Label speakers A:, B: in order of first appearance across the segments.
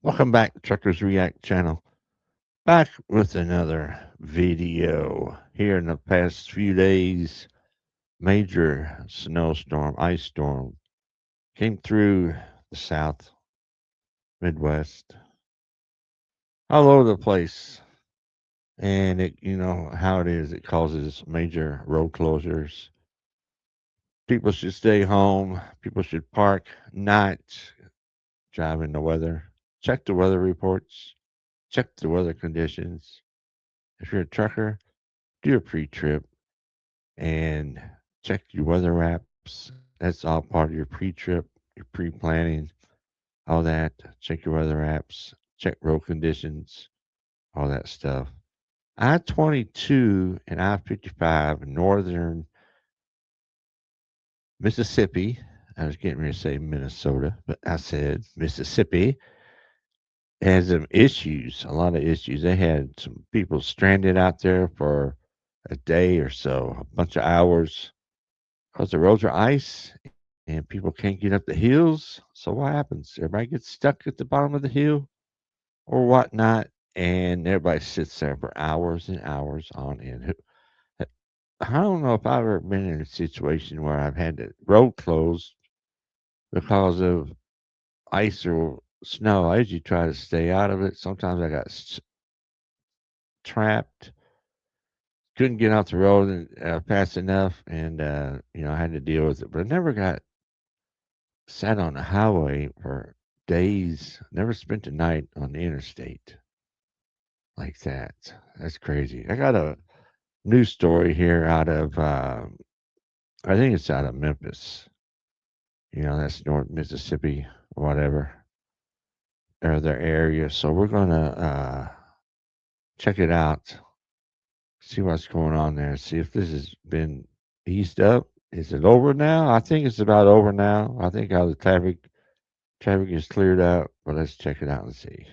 A: Welcome back to Truckers React channel. Back with another video. Here in the past few days, major snowstorm, ice storm came through the South, Midwest, all over the place. And you know how it is, it causes major road closures. People should stay home. People should park, not drive in the weather. Check the weather reports. Check the weather conditions. If you're a trucker, do a pre-trip and check your weather apps. That's all part of your pre-trip, your pre-planning, all that. Check your weather apps, check road conditions, all that stuff. I-22 and I-55 northern Mississippi. I was getting ready to say Minnesota, but I said Mississippi has some issues, a lot of issues. They had some people stranded out there for a day or so, a bunch of hours because the roads are ice and people can't get up the hills. So what happens? Everybody gets stuck at the bottom of the hill or whatnot, and everybody sits there for hours and hours on end. I don't know if I've ever been in a situation where I've had the road closed because of ice or snow. I usually try to stay out of it. Sometimes I got trapped, couldn't get off the road fast enough, and I had to deal with it. But I never got sat on the highway for days. Never spent a night on the interstate like that. That's crazy. I got a news story here out of, I think it's out of Memphis. That's North Mississippi, or whatever, or their area. So we're going to check it out, see what's going on there, see if this has been eased up. Is it over now? I think it's about over now. I think all the traffic is cleared out, but let's check it out and see.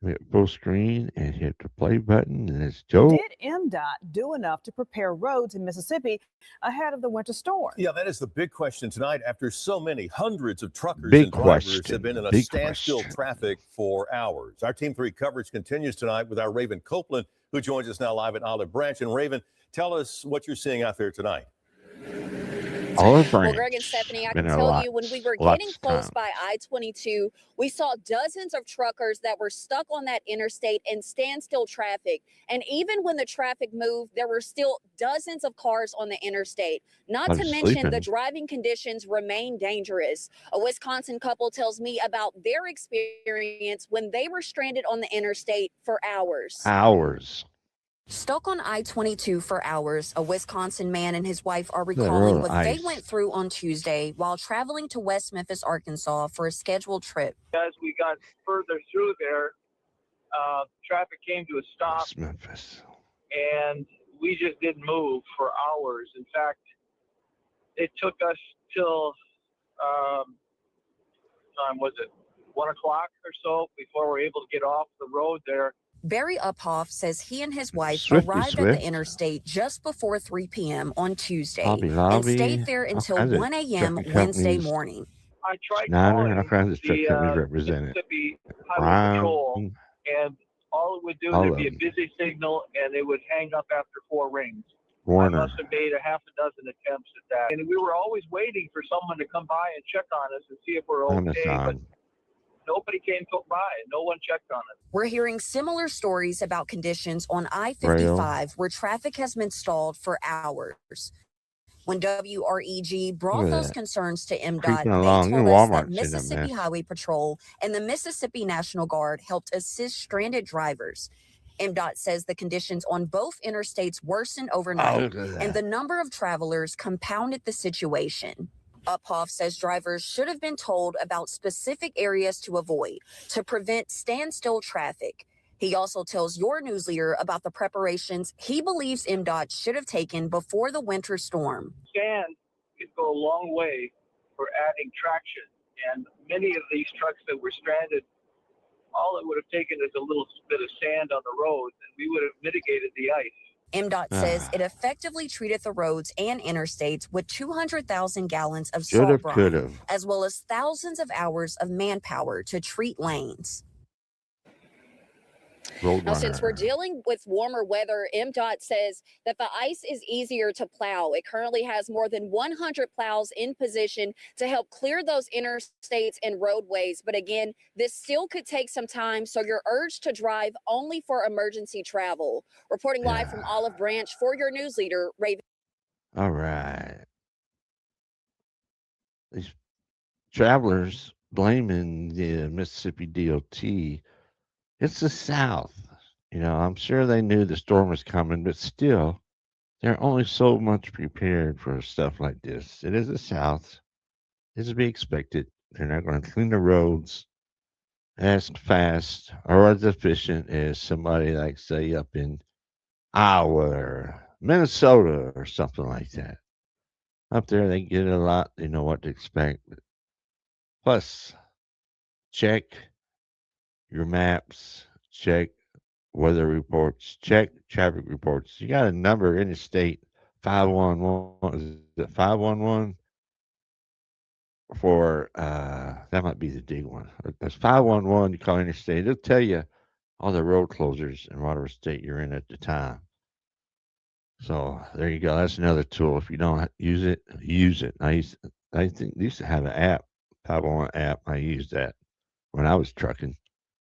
A: Hit full screen and hit the play button, and let's go.
B: Did MDOT do enough to prepare roads in Mississippi ahead of the winter storm?
C: Yeah, that is the big question tonight after so many hundreds of truckers
A: Big
C: and drivers
A: question.
C: have been in a
A: Big
C: standstill
A: question.
C: traffic for hours. Our Team 3 coverage continues tonight with our Raven Copeland, who joins us now live at Olive Branch. And Raven, tell us what you're seeing out there tonight.
A: Olive
D: Well,
A: Branch.
D: Greg and Stephanie, I
A: Been
D: can
A: there
D: tell you when we were getting
A: lots of
D: close
A: time.
D: by I-22, we saw dozens of truckers that were stuck on that interstate in standstill traffic. And even when the traffic moved, there were still dozens of cars on the interstate. Not to mention the driving conditions remain dangerous. A Wisconsin couple tells me about their experience when they were stranded on the interstate for hours. Stuck on I-22 for hours, a Wisconsin man and his wife are recalling what they went through on Tuesday while traveling to West Memphis, Arkansas for a scheduled trip.
E: As we got further through there, traffic came to a stop,
A: West Memphis.
E: and we just didn't move for hours. In fact, it took us till, time was it, 1 o'clock or so before we were able to get off the road there.
D: Barry Uphoff says he and his wife arrived at the interstate just before 3 p.m. on Tuesday and stayed there until 1 a.m. Wednesday morning.
E: I tried calling the Mississippi Highway Patrol, and all it would do, there'd be a busy signal, and it would hang up after 4 rings. I must have made a half a dozen attempts at that. And we were always waiting for someone to come by and check on us and see if we're okay, but nobody came by, and no one checked on us.
D: We're hearing similar stories about conditions on I-55 where traffic has been stalled for hours. When WREG brought those concerns to MDOT, they told us that Mississippi Highway Patrol and the Mississippi National Guard helped assist stranded drivers. MDOT says the conditions on both interstates worsened overnight, and the number of travelers compounded the situation. Uphoff says drivers should have been told about specific areas to avoid to prevent standstill traffic. He also tells your news leader about the preparations he believes MDOT should have taken before the winter storm.
E: Sand could go a long way for adding traction, and many of these trucks that were stranded, all it would have taken is a little bit of sand on the road, and we would have mitigated the ice.
D: MDOT says it effectively treated the roads and interstates with 200,000 gallons of
A: Should
D: salt
A: have, could
D: brine,
A: have.
D: as well as thousands of hours of manpower to treat lanes. Now, since we're dealing with warmer weather, MDOT says that the ice is easier to plow. It currently has more than 100 plows in position to help clear those interstates and roadways. But again, this still could take some time, so you're urged to drive only for emergency travel. Reporting live from Olive Branch for your news leader, Raven.
A: All right. These travelers blaming the Mississippi DOT. It's the South. I'm sure they knew the storm was coming, but still, they're only so much prepared for stuff like this. It is the South. It's to be expected. They're not going to clean the roads as fast or as efficient as somebody like, say, up in Iowa or Minnesota or something like that. Up there, they get it a lot. They know what to expect. Plus, check your maps, check weather reports, check traffic reports. You got a number in the state 511. Is it 511? For that might be the dig one. That's 511. You call interstate. It'll tell you all the road closures in whatever state you're in at the time. So there you go. That's another tool. If you don't use it, use it. I think they used to have an app, 511 app. I used that when I was trucking.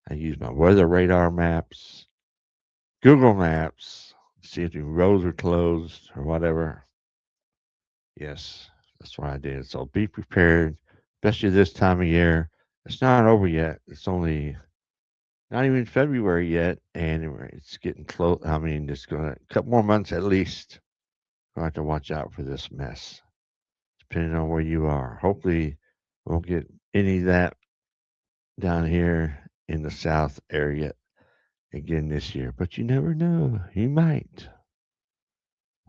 A: I used my weather radar maps, Google Maps, see if the roads are closed or whatever. Yes, that's what I did. So be prepared, especially this time of year. It's not over yet. It's only not even February yet, and it's getting close. I mean, it's going to a couple more months at least. Going to have to watch out for this mess, depending on where you are. Hopefully, we won't get any of that down here in the South area again this year, but you never know. You might.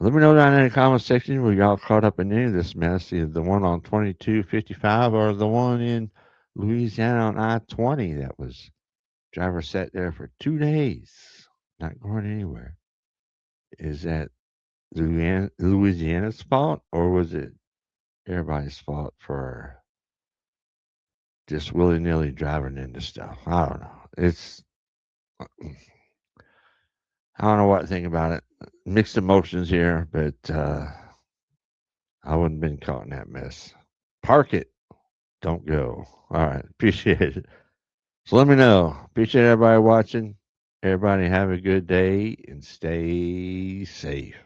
A: Let me know down in the comment section where y'all caught up in any of this mess, either the one on 2255 or the one in Louisiana on I-20 that was driver sat there for 2 days, not going anywhere. Is that Louisiana's fault or was it everybody's fault for just willy-nilly driving into stuff? I don't know. I don't know what to think about it. Mixed emotions here, but I wouldn't have been caught in that mess. Park it. Don't go. All right. Appreciate it. So let me know. Appreciate everybody watching. Everybody have a good day and stay safe.